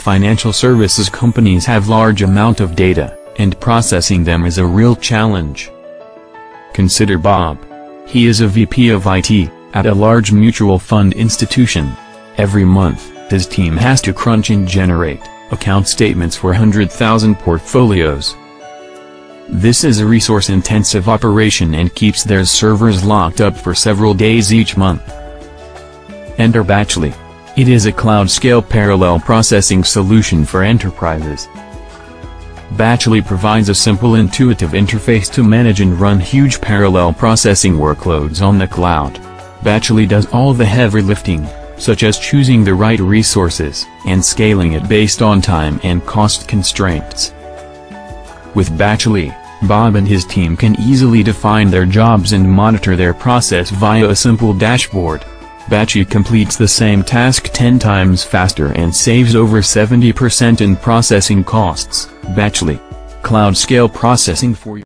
financial services companies have large amount of data, and processing them is a real challenge. Consider Bob. He is a VP of IT, at a large mutual fund institution. Every month, his team has to crunch and generate account statements for 100,000 portfolios. This is a resource-intensive operation and keeps their servers locked up for several days each month. Enter Batchly. It is a cloud-scale parallel processing solution for enterprises. Batchly provides a simple, intuitive interface to manage and run huge parallel processing workloads on the cloud. Batchly does all the heavy lifting, such as choosing the right resources, and scaling it based on time and cost constraints. With Batchly, Bob and his team can easily define their jobs and monitor their process via a simple dashboard. Batchly completes the same task 10 times faster and saves over 70% in processing costs. Batchly. Cloud scale processing for you.